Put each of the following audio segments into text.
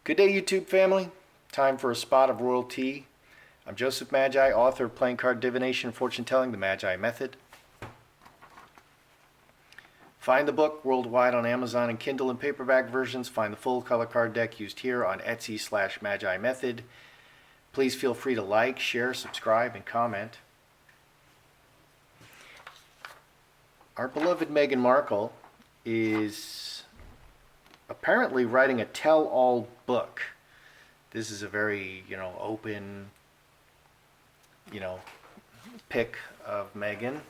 Good day, YouTube family. Time for a spot of royal tea. I'm Joseph Magi, author of Playing Card Divination, Fortune Telling, the Magi Method. Find the book worldwide on Amazon and Kindle and paperback versions. Find the full color card deck used here on Etsy/Magi Method. Please feel free to like, share, subscribe, and comment. Our beloved Meghan Markle is apparently writing a tell-all book. This is a very, open, pick of Meghan.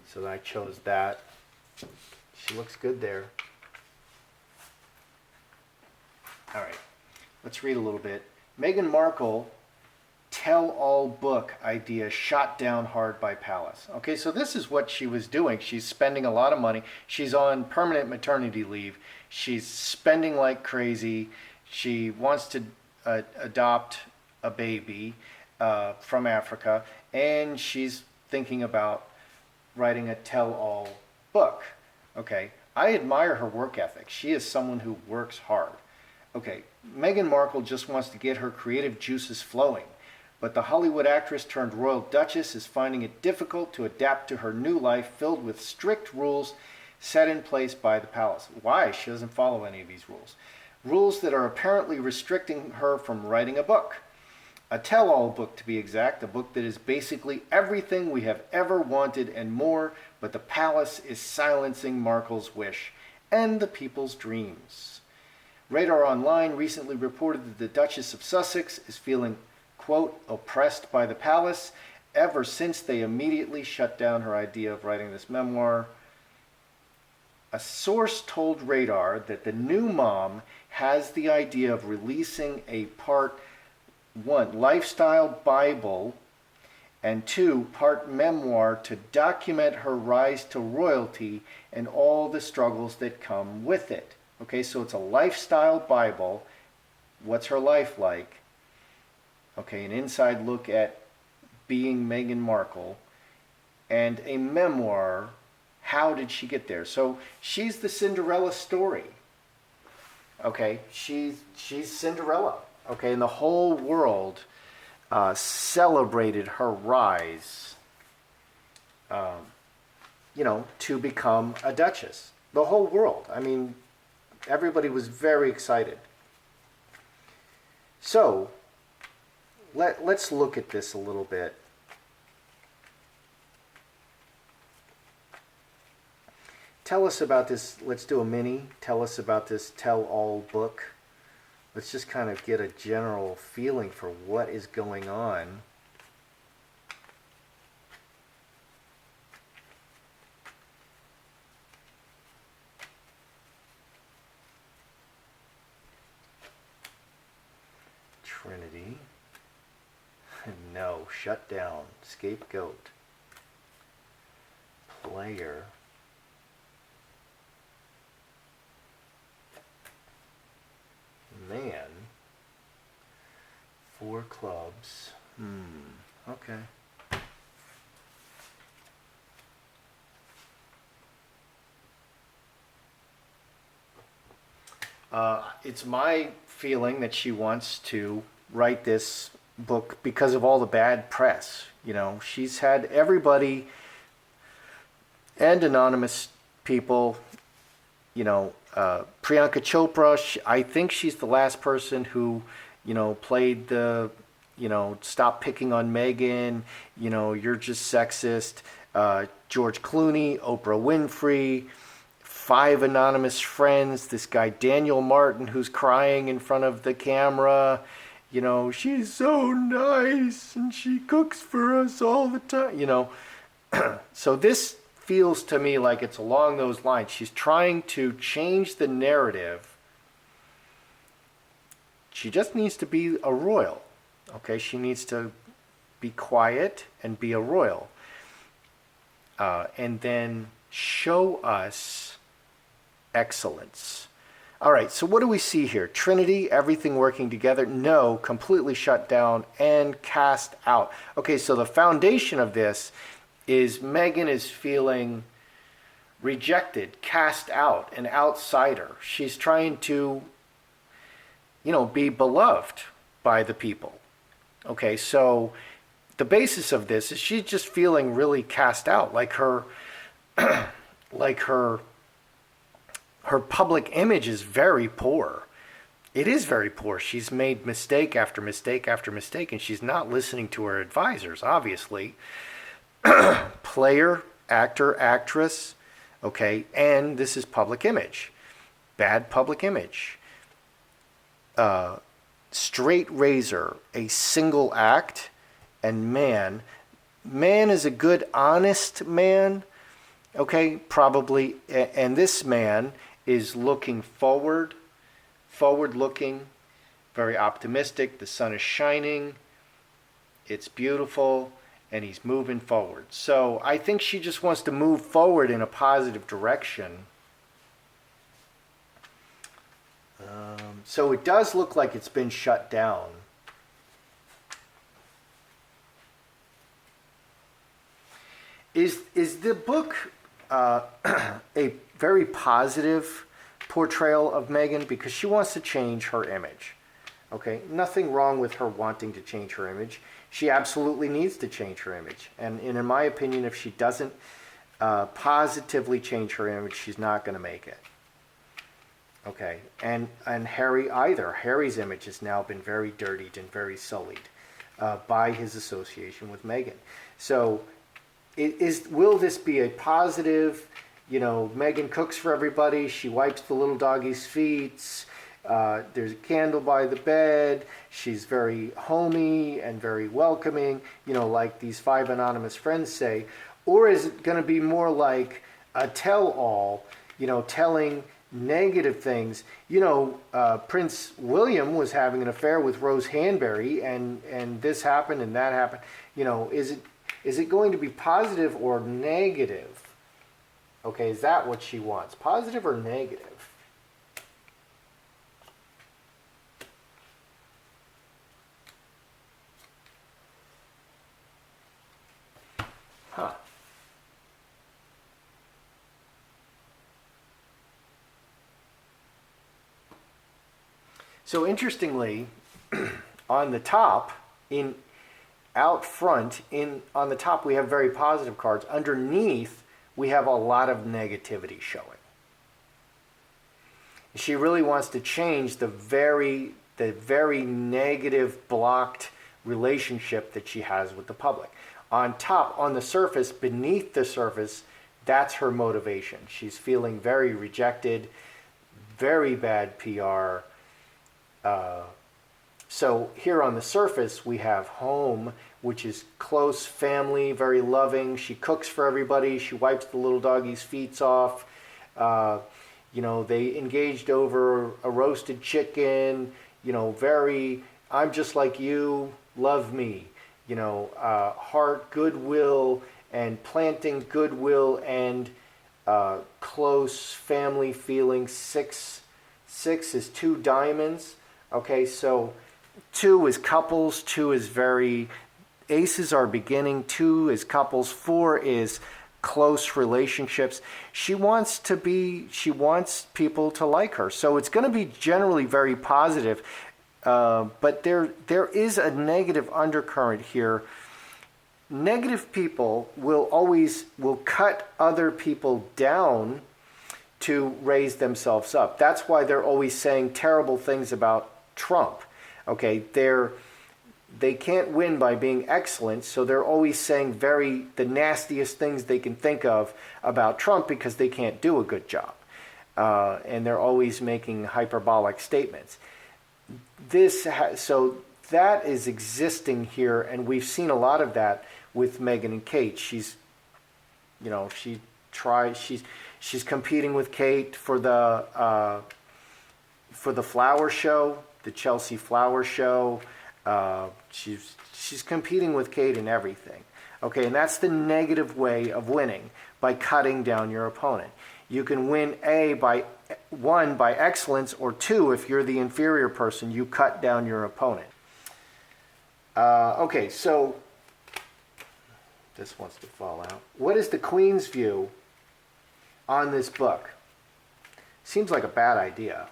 So I chose that. She looks good there. All right, let's read a little bit. Meghan Markle tell-all book idea shot down hard by Palace. Okay, so this is what she was doing. She's spending a lot of money. She's on permanent maternity leave. She's spending like crazy. She wants to adopt a baby from Africa, and she's thinking about writing a tell-all book. Okay, I admire her work ethic. She is someone who works hard. Okay, Meghan Markle just wants to get her creative juices flowing, but the Hollywood actress turned royal duchess is finding it difficult to adapt to her new life filled with strict rules set in place by the palace. Why? She doesn't follow any of these rules. Rules that are apparently restricting her from writing a book. A tell-all book, to be exact, a book that is basically everything we have ever wanted and more, but the palace is silencing Markle's wish and the people's dreams. Radar Online recently reported that the Duchess of Sussex is feeling, quote, oppressed by the palace ever since they immediately shut down her idea of writing this memoir. A source told Radar that the new mom has the idea of releasing a part 1 lifestyle Bible and 2 part memoir to document her rise to royalty and all the struggles that come with it. Okay, so it's a lifestyle Bible. What's her life like? Okay, an inside look at being Meghan Markle, and a memoir. How did she get there? So she's the Cinderella story. Okay, she's Cinderella. Okay, and the whole world celebrated her rise, to become a duchess. The whole world. I mean, everybody was very excited. So let's look at this a little bit. Tell us about this. Let's do a mini. Tell us about this tell-all book. Let's just kind of get a general feeling for what is going on. Trinity. No, shut down. Scapegoat. Player. Man. 4 clubs. Okay. It's my feeling that she wants to write this book because of all the bad press. She's had everybody and anonymous people, Priyanka Chopra, I think she's the last person who, played the, stop picking on Meghan, you're just sexist. George Clooney, Oprah Winfrey, 5 anonymous friends, this guy Daniel Martin who's crying in front of the camera, she's so nice and she cooks for us all the time, So this feels to me like it's along those lines. She's trying to change the narrative. She just needs to be a royal. Okay, she needs to be quiet and be a royal. And then show us excellence. All right, so what do we see here? Trinity, everything working together? No, completely shut down and cast out. Okay, so the foundation of this is Meghan is feeling rejected, cast out, an outsider. She's trying to be beloved by the people. Okay, so the basis of this is she's just feeling really cast out, like like her public image is very poor. It is very poor. She's made mistake after mistake after mistake, and she's not listening to her advisors, obviously. Player, actor, actress, okay, and this is public image. Bad public image. Straight razor, a single act, and man is a good, honest man, okay, probably, and this man is looking forward looking, very optimistic. The sun is shining, it's beautiful, and he's moving forward. So I think she just wants to move forward in a positive direction. So it does look like it's been shut down. Is the book a very positive portrayal of Meghan? Because she wants to change her image. Okay, nothing wrong with her wanting to change her image. She absolutely needs to change her image. And in my opinion, if she doesn't positively change her image, she's not going to make it. Okay, and Harry either. Harry's image has now been very dirtied and very sullied by his association with Meghan. So will this be a positive? Meghan cooks for everybody. She wipes the little doggy's feet. There's a candle by the bed. She's very homey and very welcoming, like these 5 anonymous friends say. Or is it going to be more like a tell-all, telling negative things? Prince William was having an affair with Rose Hanbury, and this happened and that happened. Is it going to be positive or negative? Okay, is that what she wants? Positive or negative? Huh. So interestingly, on the top, out front, on the top we have very positive cards. Underneath, we have a lot of negativity showing. She really wants to change the very negative, blocked relationship that she has with the public. On top, on the surface, beneath the surface, that's her motivation. She's feeling very rejected, very bad PR. So here on the surface, we have home, which is close family, very loving. She cooks for everybody. She wipes the little doggy's feet off. They engaged over a roasted chicken. I'm just like you, love me. Heart, goodwill, and planting goodwill and close family feeling. 6 is 2 diamonds. Okay, so 2 is couples, 2 is aces are beginning, 2 is couples, 4 is close relationships. She wants people to like her. So it's going to be generally very positive, but there is a negative undercurrent here. Negative people will cut other people down to raise themselves up. That's why they're always saying terrible things about Trump. Okay, they can't win by being excellent, so they're always saying the nastiest things they can think of about Trump because they can't do a good job, and they're always making hyperbolic statements. So that is existing here, and we've seen a lot of that with Meghan and Kate. She's competing with Kate for the flower show. The Chelsea Flower Show. She's competing with Kate in everything. Okay, and that's the negative way of winning, by cutting down your opponent. You can win by excellence, or 2, if you're the inferior person, you cut down your opponent. Okay, so this wants to fall out. What is the Queen's view on this book? Seems like a bad idea.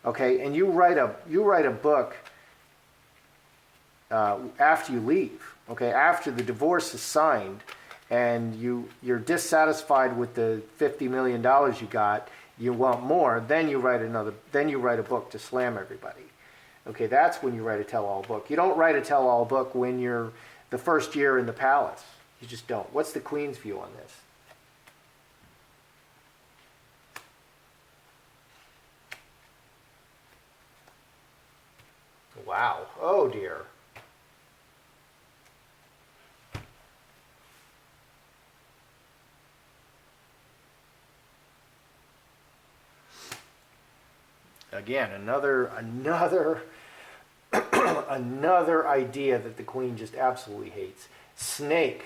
Okay, and you write a book after you leave. Okay, after the divorce is signed, and you're dissatisfied with the $50 million you got, you want more. Then you write a book to slam everybody. Okay, that's when you write a tell-all book. You don't write a tell-all book when you're the first year in the palace. You just don't. What's the Queen's view on this? Wow. Oh dear. Again, another another idea that the Queen just absolutely hates. Snake.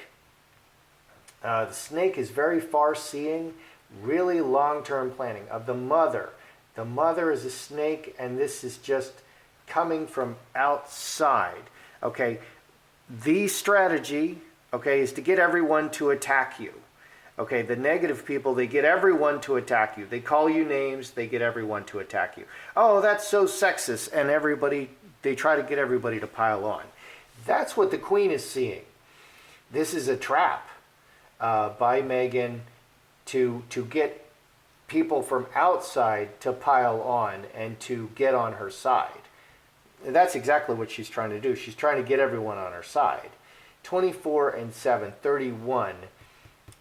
The snake is very far-seeing, really long-term planning of the mother. The mother is a snake, and this is just coming from outside. Okay, the strategy, okay, is to get everyone to attack you. Okay, the negative people, they get everyone to attack you. They call you names, they get everyone to attack you. Oh, that's so sexist, and they try to get everybody to pile on. That's what the Queen is seeing. This is a trap by Meghan to get people from outside to pile on and to get on her side. That's exactly what she's trying to do. She's trying to get everyone on her side. 24 and 7, 31.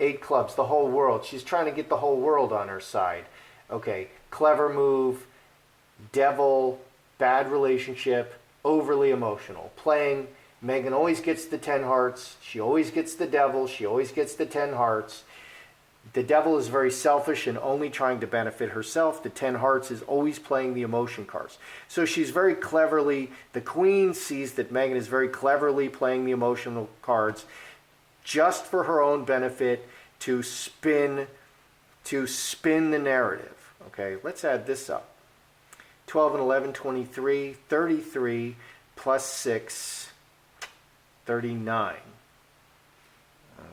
8 clubs, the whole world. She's trying to get the whole world on her side. Okay, clever move, devil, bad relationship, overly emotional. Playing, Meghan always gets the 10 hearts. She always gets the devil. She always gets the 10 hearts. The devil is very selfish and only trying to benefit herself. The 10 hearts is always playing the emotion cards. So she's very cleverly, the Queen sees that Meghan is very cleverly playing the emotional cards just for her own benefit to spin the narrative. Okay, let's add this up. 12 and 11, 23, 33 plus 6, 39.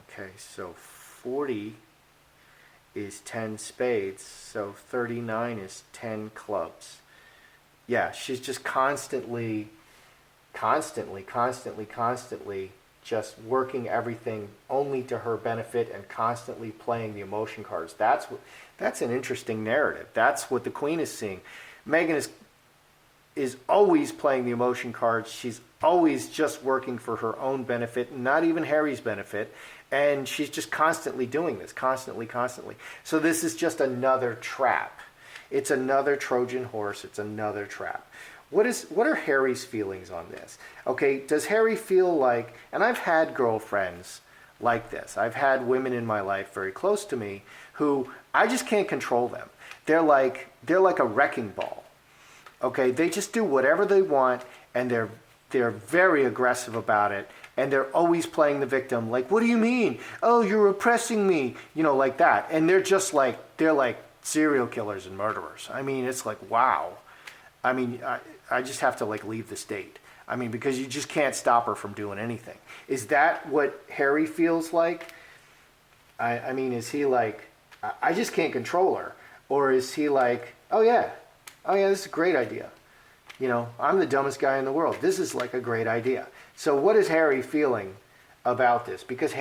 Okay, so 40 is 10 spades, so 39 is 10 clubs. Yeah, she's just constantly just working everything only to her benefit and constantly playing the emotion cards. That's an interesting narrative. That's what the Queen is seeing. Meghan is always playing the emotion cards. She's always just working for her own benefit, not even Harry's benefit. And she's just constantly doing this, constantly. So this is just another trap. It's another Trojan horse. It's another trap. What are Harry's feelings on this? Okay, does Harry feel like, and I've had girlfriends like this. I've had women in my life very close to me who I just can't control them. They're like a wrecking ball. Okay, they just do whatever they want, and they're very aggressive about it, and they're always playing the victim. Like, what do you mean? Oh, you're oppressing me, like that. And they're like serial killers and murderers. I mean, it's like, wow. I mean, I just have to leave the state. I mean, because you just can't stop her from doing anything. Is that what Harry feels like? I mean, is he like, I just can't control her? Or is he like, oh yeah, this is a great idea. I'm the dumbest guy in the world. This is like a great idea. So what is Harry feeling about this? Because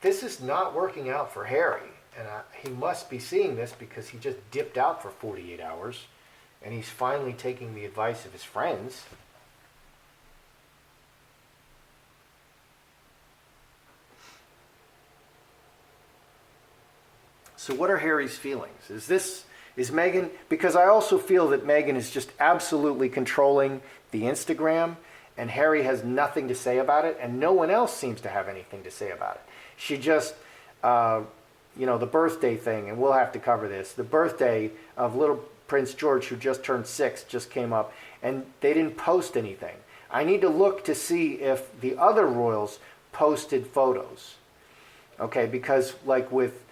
this is not working out for Harry. And he must be seeing this because he just dipped out for 48 hours. And he's finally taking the advice of his friends. So what are Harry's feelings? Is Meghan, because I also feel that Meghan is just absolutely controlling the Instagram, and Harry has nothing to say about it, and no one else seems to have anything to say about it. She just, the birthday thing, and we'll have to cover this. The birthday of little Prince George, who just turned 6, just came up, and they didn't post anything. I need to look to see if the other royals posted photos. Okay, because like with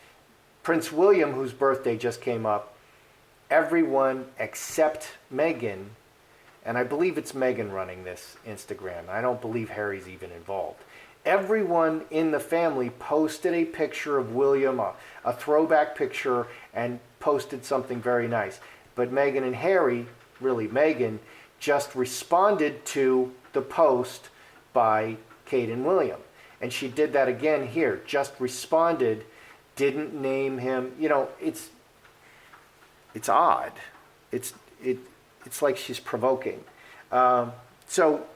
Prince William, whose birthday just came up, everyone except Meghan, and I believe it's Meghan running this Instagram. I don't believe Harry's even involved. Everyone in the family posted a picture of William, a throwback picture, and posted something very nice. But Meghan and Harry, really Meghan, just responded to the post by Kate and William. And she did that again here, just responded, didn't name him. You know, it's odd. It's like she's provoking. So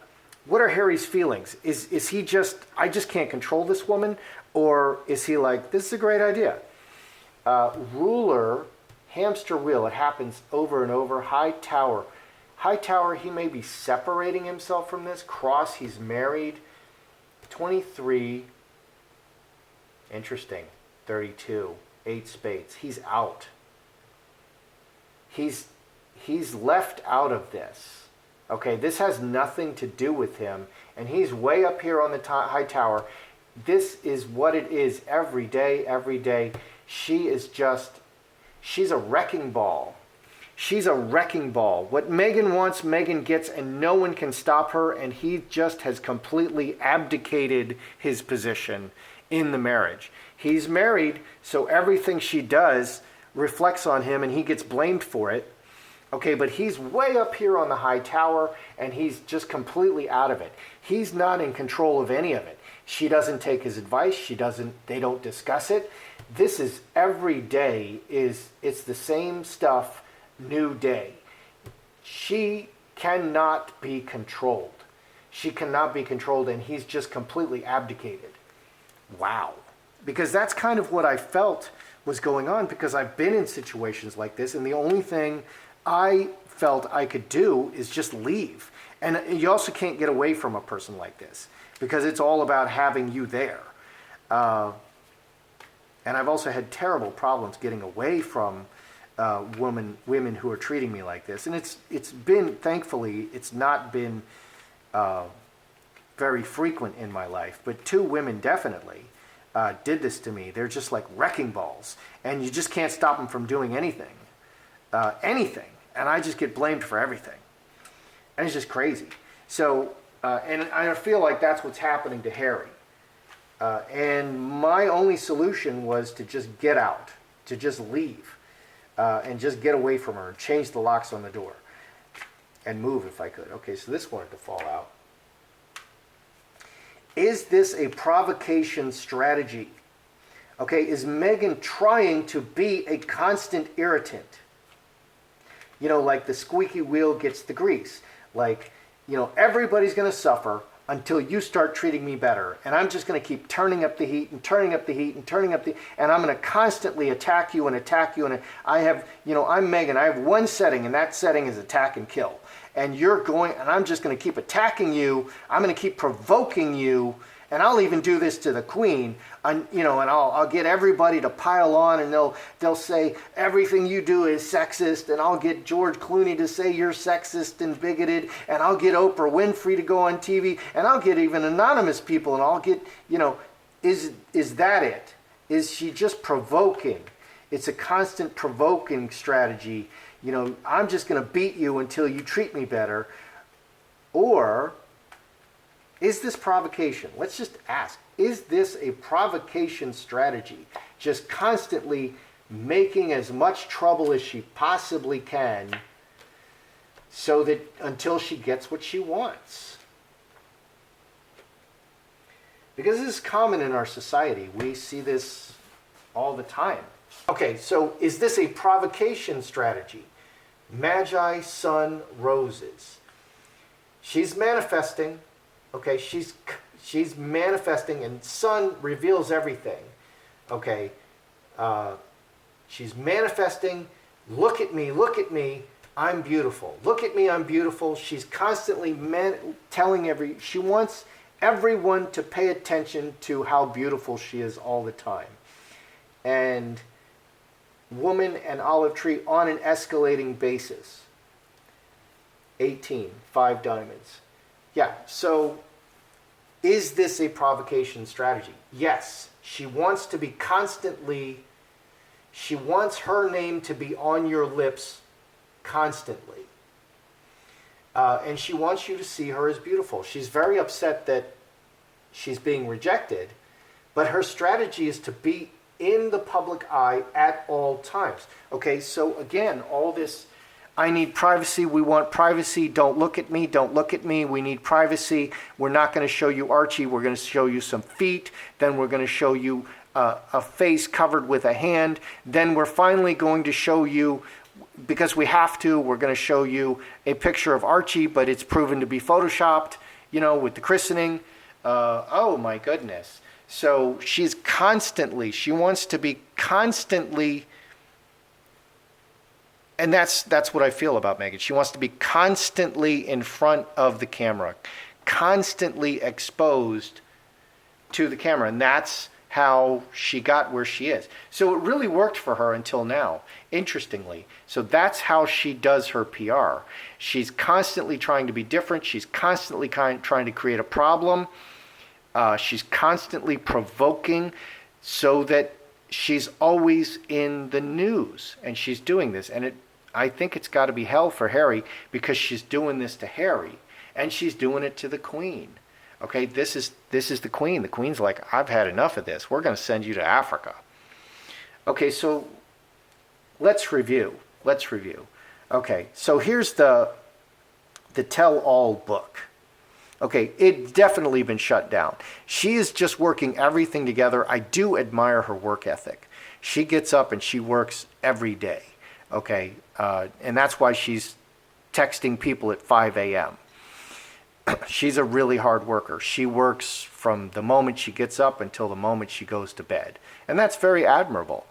what are Harry's feelings? Is he just, I just can't control this woman? Or is he like, this is a great idea? Ruler, hamster wheel, it happens over and over. High tower. High tower, he may be separating himself from this. Cross, he's married. 23, interesting. 32, 8 spades. He's out. He's left out of this. Okay, this has nothing to do with him, and he's way up here on the high tower. This is what it is every day, every day. She's a wrecking ball. She's a wrecking ball. What Meghan wants, Meghan gets, and no one can stop her, and he just has completely abdicated his position in the marriage. He's married, so everything she does reflects on him, and he gets blamed for it. Okay, but he's way up here on the high tower, and he's just completely out of it. He's not in control of any of it. She doesn't take his advice. They don't discuss it. This is every day it's the same stuff, new day. She cannot be controlled. She cannot be controlled, and he's just completely abdicated. Wow. Because that's kind of what I felt was going on, because I've been in situations like this, and the only thing I felt I could do is just leave. And you also can't get away from a person like this, because it's all about having you there. And I've also had terrible problems getting away from women who are treating me like this. And it's been, thankfully, it's not been very frequent in my life, but 2 women definitely did this to me. They're just like wrecking balls, and you just can't stop them from doing anything. Anything. And I just get blamed for everything. And it's just crazy. So, and I feel like that's what's happening to Harry. And my only solution was to just get out, to just leave, and just get away from her and change the locks on the door and move if I could. Okay, so this wanted to fall out. Is this a provocation strategy? Okay, is Meghan trying to be a constant irritant? You know, like the squeaky wheel gets the grease. Like, you know, everybody's going to suffer until you start treating me better. And I'm just going to keep turning up the heat and turning up the heat and turning up the... And I'm going to constantly attack you and attack you. And I have, you know, I'm Meghan. I have one setting, and that setting is attack and kill. And you're going... And I'm just going to keep attacking you. I'm going to keep provoking you. And I'll even do this to the Queen, you know, and I'll get everybody to pile on, and they'll say everything you do is sexist, and I'll get George Clooney to say you're sexist and bigoted, and I'll get Oprah Winfrey to go on TV, and I'll get even anonymous people, and I'll get, you know, is that it? Is she just provoking? It's a constant provoking strategy. You know, I'm just going to beat you until you treat me better. Or... is this provocation? Let's just ask. Is this a provocation strategy? Just constantly making as much trouble as she possibly can so that until she gets what she wants. Because this is common in our society. We see this all the time. Okay, so is this a provocation strategy? Magi, sun, roses. She's manifesting. Okay, she's manifesting, and sun reveals everything. Okay, she's manifesting, look at me, I'm beautiful. Look at me, I'm beautiful. She's constantly telling she wants everyone to pay attention to how beautiful she is all the time. And woman and olive tree on an escalating basis. 18, 5 diamonds. Yeah, so is this a provocation strategy? Yes, she wants to be constantly, she wants her name to be on your lips constantly. And she wants you to see her as beautiful. She's very upset that she's being rejected, but her strategy is to beat in the public eye at all times. Okay, so again, all this, I need privacy, we want privacy, don't look at me, we need privacy, we're not going to show you Archie, we're going to show you some feet, then we're going to show you a face covered with a hand, then we're finally going to show you, because we have to, we're going to show you a picture of Archie, but it's proven to be photoshopped, you know, with the christening. Oh my goodness. So she wants to be constantly, and that's what I feel about Meghan. She wants to be constantly in front of the camera, constantly exposed to the camera, and that's how she got where she is. So it really worked for her until now, interestingly. So that's how she does her PR. She's constantly trying to be different. She's constantly trying to create a problem. She's constantly provoking so that she's always in the news. And she's doing this. And I think it's got to be hell for Harry, because she's doing this to Harry. And she's doing it to the Queen. Okay, this is the Queen. The Queen's like, I've had enough of this. We're going to send you to Africa. Okay, so let's review. Okay, so here's the tell-all book. Okay, it's definitely been shut down. She is just working everything together. I do admire her work ethic. She gets up and she works every day. Okay, and that's why she's texting people at 5 a.m. She's a really hard worker. She works from the moment she gets up until the moment she goes to bed. And that's very admirable.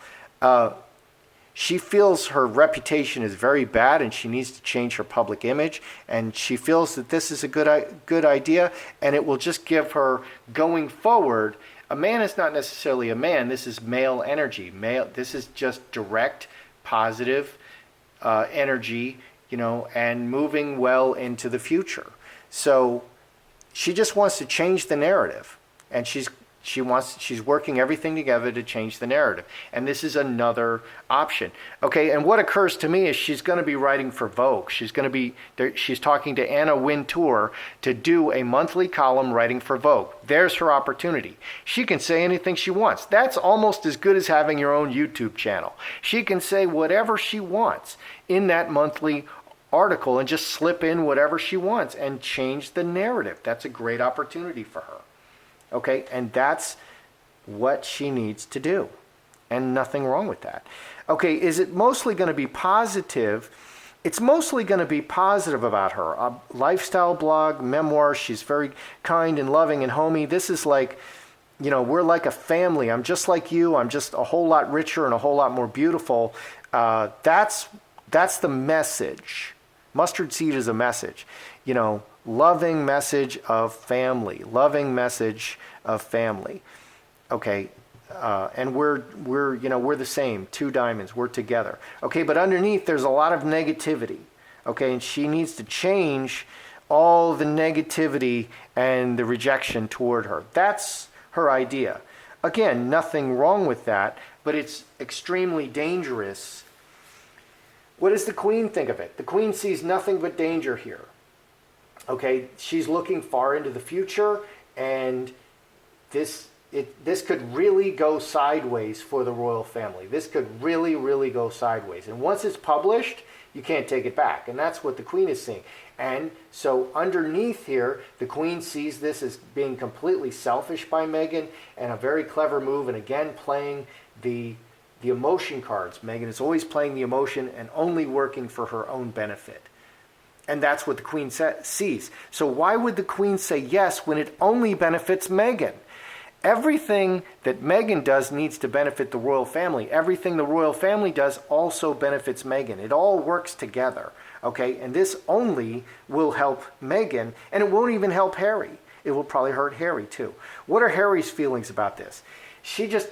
She feels her reputation is very bad and she needs to change her public image. And she feels that this is a good idea, and it will just give her, going forward, a man is not necessarily a man. This is male energy. This is just direct, positive energy, you know, and moving well into the future. So she just wants to change the narrative, and she's working everything together to change the narrative. And this is another option. Okay, and what occurs to me is she's going to be writing for Vogue. She's talking to Anna Wintour to do a monthly column writing for Vogue. There's her opportunity. She can say anything she wants. That's almost as good as having your own YouTube channel. She can say whatever she wants in that monthly article and just slip in whatever she wants and change the narrative. That's a great opportunity for her. Okay, and that's what she needs to do, and nothing wrong with that. Okay, is it mostly going to be positive? It's mostly going to be positive about her. A lifestyle blog, memoir. She's very kind and loving and homey. This is like, you know, we're like a family. I'm just like you. I'm just a whole lot richer and a whole lot more beautiful. That's the message. Mustard seed is a message, you know, loving message of family, Okay, and we're the same, two diamonds, we're together. Okay, but underneath there's a lot of negativity. Okay, and she needs to change all the negativity and the rejection toward her. That's her idea. Again, nothing wrong with that, but it's extremely dangerous. What does the Queen think of it? The Queen sees nothing but danger here. Okay, she's looking far into the future, and this could really go sideways for the royal family. This could really, really go sideways. And once it's published, you can't take it back. And that's what the Queen is seeing. And so underneath here, the Queen sees this as being completely selfish by Meghan and a very clever move, and again playing the emotion cards. Meghan is always playing the emotion and only working for her own benefit. And that's what the Queen sees. So why would the Queen say yes when it only benefits Meghan? Everything that Meghan does needs to benefit the royal family. Everything the royal family does also benefits Meghan. It all works together. Okay, and this only will help Meghan, and it won't even help Harry. It will probably hurt Harry too. What are Harry's feelings about this? She just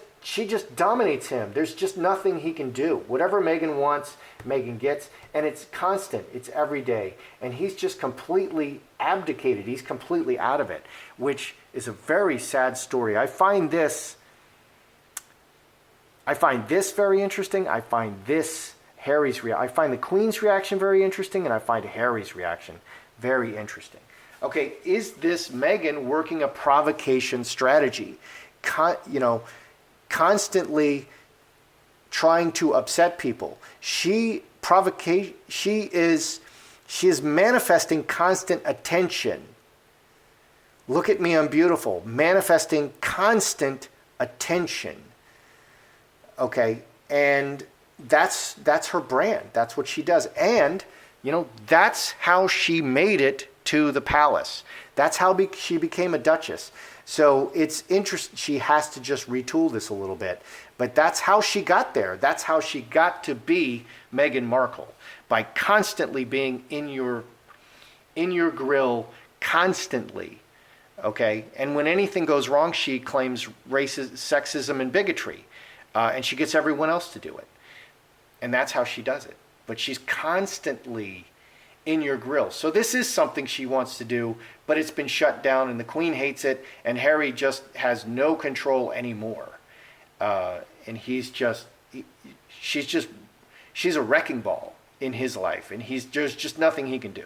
dominates him. There's just nothing he can do. Whatever Meghan wants, Meghan gets, and it's constant. It's every day. And he's just completely abdicated. He's completely out of it, which is a very sad story. I find this very interesting. I find I find the Queen's reaction very interesting, and I find Harry's reaction very interesting. Okay, is this Meghan working a provocation strategy? constantly trying to upset people. She is manifesting constant attention. Look at me, I'm beautiful. Manifesting constant attention. Okay, and that's her brand. That's what she does. And that's how she made it to the palace. That's how she became a duchess. So it's interesting. She has to just retool this a little bit. But that's how she got there. That's how she got to be Meghan Markle, by constantly being in your grill constantly. Okay? And when anything goes wrong, she claims racism, sexism, and bigotry. And she gets everyone else to do it. And that's how she does it. But she's constantly in your grill. So this is something she wants to do, but it's been shut down, and the Queen hates it, and Harry just has no control anymore. And she's a wrecking ball in his life, and there's just nothing he can do.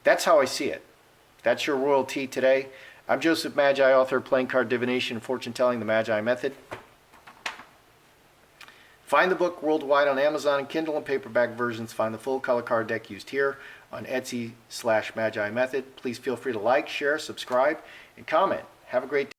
That's how I see it. That's your Royal Tea today. I'm Joseph Magi, author of Playing Card Divination and Fortune Telling, the Magi Method. Find the book worldwide on Amazon and Kindle and paperback versions. Find the full color card deck used here on Etsy/Magi Method. Please feel free to like, share, subscribe, and comment. Have a great day.